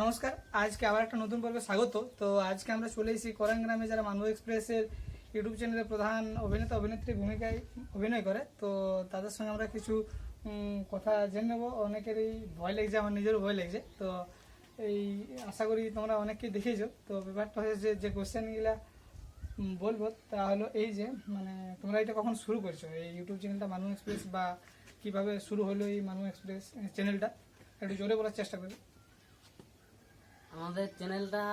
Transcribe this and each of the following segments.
নমস্কার, আজকে আবার একটা নতুন পর্বে স্বাগত। তো আজকে আমরা চলে এসেছি করাং গ্রামে, যারা মানব এক্সপ্রেসের ইউটিউব চ্যানেলের প্রধান অভিনেতা অভিনেত্রীর ভূমিকায় অভিনয় করে। তো তাদের সঙ্গে আমরা কিছু কথা জেনে নেবো। অনেকেরই ভয় লেগেছে, আমার নিজেরও ভয় লেগেছে। তো এই আশা করি তোমরা অনেককেই দেখেছো। তো ব্যাপারটা হয়েছে যে কোশ্চেনগুলা বলবো তা হলো এই যে তোমরা এটা কখন শুরু করছো, এই ইউটিউব চ্যানেলটা মানব এক্সপ্রেস, বা কিভাবে শুরু হলো এই মানব এক্সপ্রেস চ্যানেলটা? একটু জোরে বলার চেষ্টা করবে। আমাদের চ্যানেলটা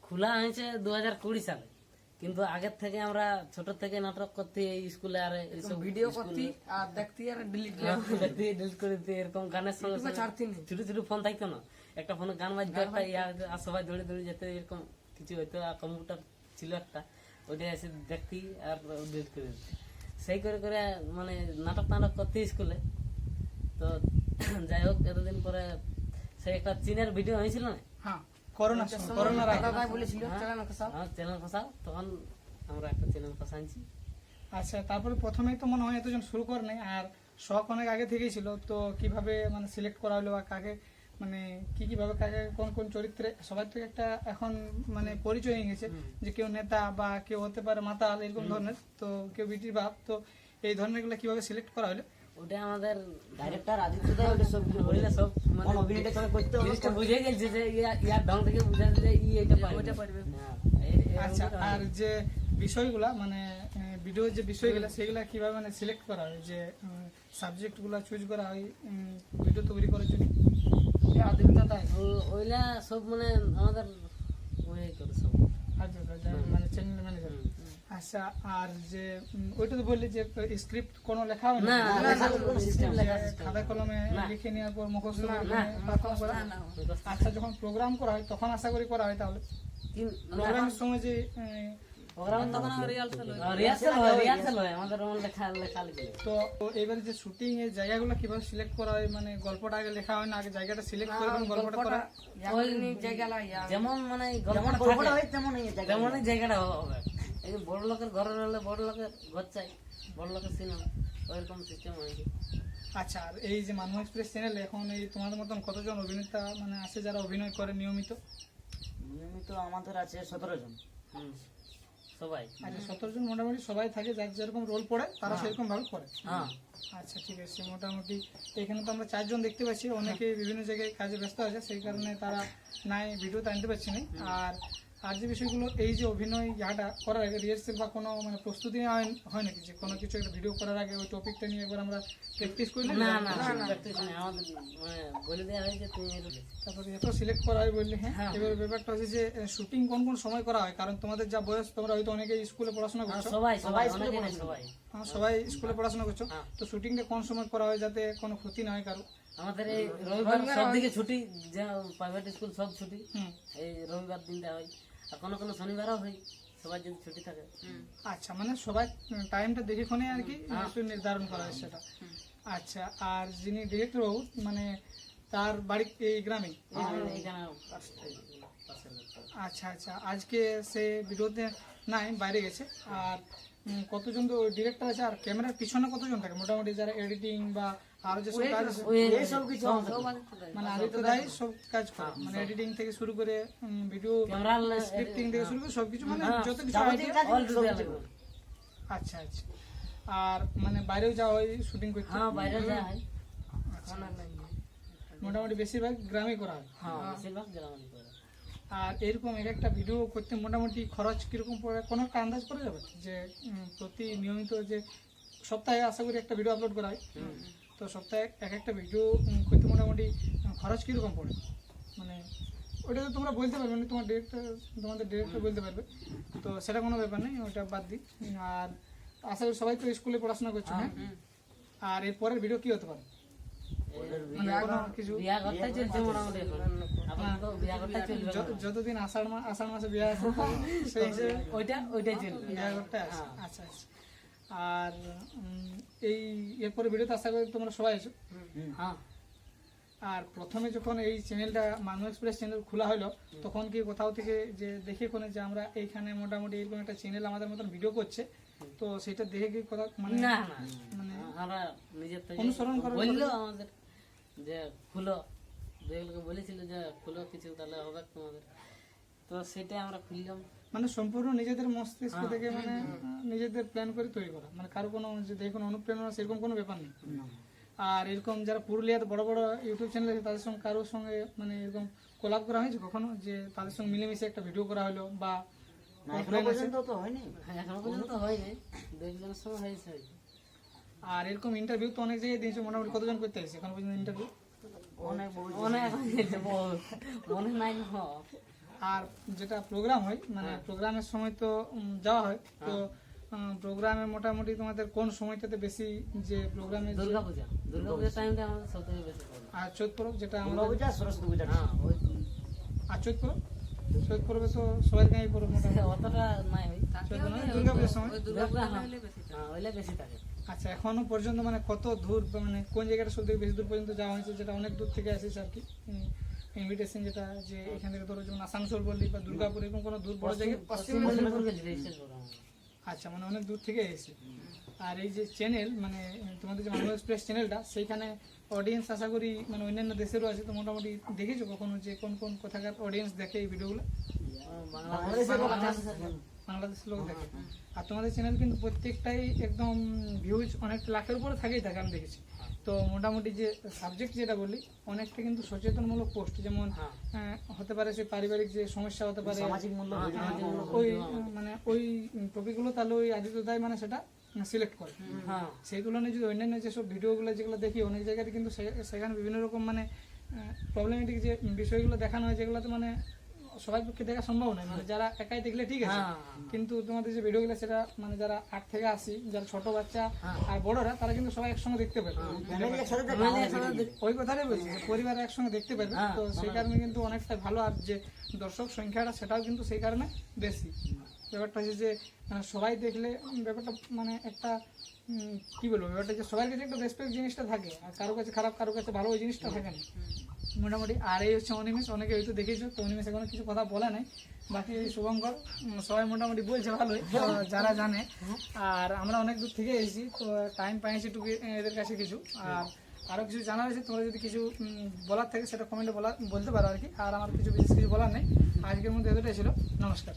খোলা হয়েছে 2020 সালে, কিন্তু আগের থেকে আমরা ছোট থেকে নাটক করতে এই স্কুলে আর এইসব ভিডিও করতে আর দেখতে আর ডিলিট ডিলিট করে দিতে, এরকম গানের সঙ্গে ছোট ছোট ফোন থাকতো না, একটা ফোনে গান বাজতো, একটা আর সবাই দৌড়ে দৌড়ে যেতে, এরকম কিছু হয়তো। আর কম্পিউটার ছিল একটা, ওইটা এসে দেখতি আর ডিলিট করে দিতে। সেই করে করে নাটক করতে স্কুলে। তো যাই হোক, এতদিন পরে সেই একটা চীনের ভিডিও হয়েছিল না, চ্যানেল খসাও, তখন আমরা একটা চ্যানেল খসাইছি। আচ্ছা, তারপরে প্রথমেই তো মনে হয় এতজন শুরু করে নাই, আর শখ অনেক আগে থেকেই ছিল। তো কিভাবে সিলেক্ট করা হলো, বা কাকে কিভাবে কাকে কোন কোন চরিত্রে? সবার থেকে একটা এখন পরিচয় হয়ে গেছে যে কেউ নেতা, বা কেউ হতে পারে মাতাল, এরকম ধরনের, তো কেউ বিটির বাপ। তো এই ধরনের গুলো কিভাবে সিলেক্ট করা হলো? ওটা আমাদের ডাইরেক্টর আদিত্য দা ওটা সব অভিনয়টা সব করতে জিনিসটা বুঝে গেছে যে ইয়ার ঢং থেকে বুঝে যে এটা পারবে। আচ্ছা, আর যে বিষয়গুলা ভিডিও যে বিষয়গুলা সেগুলা কিভাবে সিলেক্ট করা হয়, যে সাবজেক্ট গুলা চুজ করা হয় ভিডিও তৈরি করার জন্য? ওইলা সব আমাদের ওই করে সব। আচ্ছা, চ্যানেল ম্যানেজার। আচ্ছা, আর যে ওইটা তো বললি যে স্ক্রিপ্ট কোনো লেখা হয় না, খাতা কলমে লিখে নেওয়ার পর মুখস্থ করা? আচ্ছা, যখন প্রোগ্রাম করা হয় তখন আশা করি করা হয়, তাহলে প্রোগ্রামের সময় যে তো এবারে যে শুটিং এর জায়গাগুলো কিভাবে সিলেক্ট করা হয়, গল্পটা আগে লেখা হয় না, আগে জায়গাটা সিলেক্ট করে গল্পটা করা? যেমন গল্পটা হয় তেমনই জায়গাটা হবে। এই যে বড় লোকের ঘরে হলে বড় লোকের ঘর চাই, বড় লোকের সিনেমা, ওইরকম সিস্টেম হয়েছে। আচ্ছা, আর এই যে মানব এক্সপ্রেস চ্যানেলে এখন এই তোমাদের মতন কতজন অভিনেতা আছে যারা অভিনয় করে নিয়মিত? আমাদের আছে 17 জন। সবাই 17 জন মোটামুটি সবাই থাকে, যার যেরকম রোল পড়ে তারা সেরকম ভাবে করে। আচ্ছা, ঠিক আছে। মোটামুটি এখানে তো আমরা 4 জন দেখতে পাচ্ছি, অনেকে বিভিন্ন জায়গায় কাজে ব্যস্ত আছে, সেই কারণে তারা নাই ভিডিওতে আনতে পারছি না। আর যে বিষয়গুলো, এই যে অভিনয় ইয়াটা করার আগে রিহার্সেল বা কোনো প্রস্তুতি হয় নাকি, যে কোনো কিছু একটা ভিডিও করার আগে ওই টপিকটা নিয়ে একবার আমরা প্র্যাকটিস করি? তারপরে এত সিলেক্ট করা হয় বললে। হ্যাঁ, এবার ব্যাপারটা হচ্ছে যে শুটিং কোন কোন সময় করা হয়? কারণ তোমাদের যা বয়স, তোমরা হয়তো অনেকে স্কুলে পড়াশোনা করছো, সবাই স্কুলে পড়াশোনা করছো, তো শুটিংটা কোন সময় করা হয় যাতে কোনো ক্ষতি না হয় কারো? আমাদের এই রবিবার সব দিকে ছুটি, যা প্রাইভেট স্কুল সব ছুটি, এই রবিবার দিনটা হয়, আর কোনো কোনো শনিবারও হয়, সবাই যদি ছুটি থাকে। আচ্ছা, সবাই টাইমটা দেখে কোনে আর কি নির্ধারণ করা হয় সেটা। আচ্ছা, আর যিনি ডিরেক্টর বাবু তার বাড়ি এই গ্রামে? আচ্ছা আচ্ছা, আজকে সে ভিডিওতে নাই, বাইরে গেছে। আর কতজন তো ডিরেক্টর আছে, আর ক্যামেরার পিছনে কতজন থাকে মোটামুটি, যারা এডিটিং বা আরো যেসব কাজ আছে আদিত্য দাই সব কাজ করে, এডিটিং থেকে শুরু করে ভিডিও স্ক্রিপ্টিং থেকে শুরু করে সবকিছু, যত কিছু। আচ্ছা আচ্ছা, আর বাইরেও যাওয়া হয় শুটিং করতে? বাইরে যাওয়া হয়, মোটামুটি বেশিরভাগ গ্রামে করা হয়। আর এরকম একটা ভিডিও করতে মোটামুটি খরচ কিরকম পড়ে, কোনো একটা আন্দাজ করা যাবে? যে প্রতি নিয়মিত যে সপ্তাহে আশা করি একটা ভিডিও আপলোড করা হয়, তো সপ্তাহে একটা ভিডিও করতে মোটামুটি খরচ কিরকম পড়ে? ওটা তো তোমরা বলতে পারবে না, তোমাদের ডিরেক্টর বলতে পারবে, তো সেটা কোনো ব্যাপার নেই, ওটা বাদ দিই। আর আশা করি সবাই তো স্কুলে পড়াশোনা করছো। হ্যাঁ, আর এর পরের ভিডিও কি হতে পারে? যতদিন আষাঢ় মাসে বিয়ে আছে বিয়ে করতে আসে। আচ্ছা আচ্ছা, আর এই এরপরে ভিডিওতে আশা করি তোমরা সবাই আছো। আর প্রথমে যখন এই চ্যানেলটা মানব এক্সপ্রেস চ্যানেল খোলা হলো, তখন কি কোথাও থেকে যে দেখে কোনে যে আমরা এইখানে মোটামুটি এরকম একটা চ্যানেল আমাদের মতন ভিডিও করছে, তো সেটা দেখে কি কোথাও আমরা নিজের থেকে অনুসরণ করা বললো আমাদের যে খুলো যেগুলোকে বলেছিল যে খুলো কিছু তাহলে হবে তোমাদের, তো সেটাই আমরা খুললাম। মানে সম্পূর্ণ নিজেদের মস্তিষ্ক থেকে মানে নিজেদের প্ল্যান করে তৈরি করা, মানে কারো কোনো যে দেখে কোনো অনুপ্রেরণা সেরকম কোনো ব্যাপার নেই। আর এরকম যারা পুরুলিয়াতে বড় বড় ইউটিউব চ্যানেল আছে তাদের সঙ্গে কারোর সঙ্গে মানে এরকম কোলাব করা হয়েছে কখনো, যে তাদের সঙ্গে মিলেমিশে একটা ভিডিও করা হলো বা না, এখনো পর্যন্ত তো হয়নি। হ্যাঁ, এখনো পর্যন্ত হয়নি, দু একজনের সঙ্গে হয়েছে। আর এরকম ইন্টারভিউ তো অনেক জায়গায় দিয়েছে, মোটামুটি কতজন করতে আসছে এখন পর্যন্ত ইন্টারভিউ? অনেক বড় অনেক হয়েছে, মনে নাই না। আর যেটা প্রোগ্রাম হয় মানে প্রোগ্রামের সময় তো যাওয়া হয়, তো প্রোগ্রামে মোটামুটি তোমাদের কোন সময়টাতে বেশি যে প্রোগ্রামে দুর্গাপূজা, দুর্গাপূজার টাইমটা আমাদের সব থেকে বেশি প্রবলেম। আর চৈত পরব যেটা দুর্গা আমাদের, পূজা, সরস্বতী পূজা। হ্যাঁ, ওই আর চৈত পরবে তো সবাই গাঁয়ে পরব মোটামুটি অতটা নাই ওই চৈত নয়, দুর্গাপূজার সময়। হ্যাঁ, ওইলে বেশি থাকে। আচ্ছা, এখনো পর্যন্ত মানে কত দূর বা মানে কোন জায়গাটা সব থেকে বেশি দূর পর্যন্ত যাওয়া হয়েছে, যেটা অনেক দূর থেকে এসেছে আর কি ইনভিটেশন, যেটা যে এখান থেকে ধরো যেমন আসানসোল বললি বা দুর্গাপুর এরকম কোনো দূর বড় জায়গায়? পশ্চিম মেদিনীপুর গেছি রেজিস্টার প্রোগ্রাম। আচ্ছা, মানে অনেক দূর থেকে এসেছে। আর এই যে চ্যানেল মানে তোমাদের যে মানুষ এক্সপ্রেস চ্যানেলটা, সেইখানে অডিয়েন্স আশা করি মানে অন্যান্য দেশেরও আছে, তো মোটামুটি দেখেছো কখনো যে কোন কোন কোথাকার অডিয়েন্স দেখে এই ভিডিওগুলো? বাংলাদেশের লোক দেখে। আর তোমাদের চ্যানেল কিন্তু প্রত্যেকটাই একদম ভিউজ অনেক লাখের উপরে থাকেই থাকে আমি দেখেছি। তো মোটামুটি যে সাবজেক্ট যেটা বললি অনেকটা কিন্তু সচেতনমূলক পোস্ট, যেমন হতে পারে সে পারিবারিক যে সমস্যা হতে পারে, সামাজিক মূল্য ওই মানে ওই টপিকগুলো তাহলে ওই আদিত্যদায় মানে সেটা সিলেক্ট করে। হ্যাঁ, সেইগুলো নিয়ে যদি অন্যান্য যেসব ভিডিওগুলো যেগুলো দেখি অনেক জায়গাতে কিন্তু সেখানে বিভিন্ন রকম মানে প্রবলেমেটিক যে বিষয়গুলো দেখানো হয়, যেগুলোতে মানে সবার পক্ষে দেখা সম্ভব নয়, মানে যারা একাই দেখলে ঠিক আছে, কিন্তু তোমাদের যে ভিডিওগুলো সেটা মানে যারা 8 থেকে 80 যারা ছোট বাচ্চা আর বড়রা তারা কিন্তু সবাই একসঙ্গে দেখতে পাবে। ওই কথাটাই বলছি যে পরিবার একসঙ্গে দেখতে পাবে, তো সেই কারণে কিন্তু অনেকটা ভালো। আর যে দর্শক সংখ্যাটা সেটাও কিন্তু সেই কারণে বেশি। ব্যাপারটা হচ্ছে যে সবাই দেখলে ব্যাপারটা মানে একটা কি বলবো, ব্যাপারটা যে সবার কাছে একটা রেসপেক্ট জিনিসটা থাকে, আর কারো কাছে খারাপ কারো কাছে ভালো ওই জিনিসটা থাকে না মোটামুটি। আর এই হচ্ছে অনিমেষ, অনেকে হয়তো দেখেছো, তো অনিমেষ এখনো কিছু কথা বলে নাই, বাকি শুভঙ্কর সবাই মোটামুটি বলছে ভালোই যারা জানে। আর আমরা অনেক দূর থেকে এসেছি, তো টাইম পাইছি টুকু এদের কাছে কিছু। আর আরও কিছু জানার আছে, তোমরা যদি কিছু বলার থাকে সেটা কমেন্টে বলতে পারো আর কি। আর আমার কিছু বিশেষ কিছু বলার নেই, আজকের মধ্যে এতটাই ছিল। নমস্কার।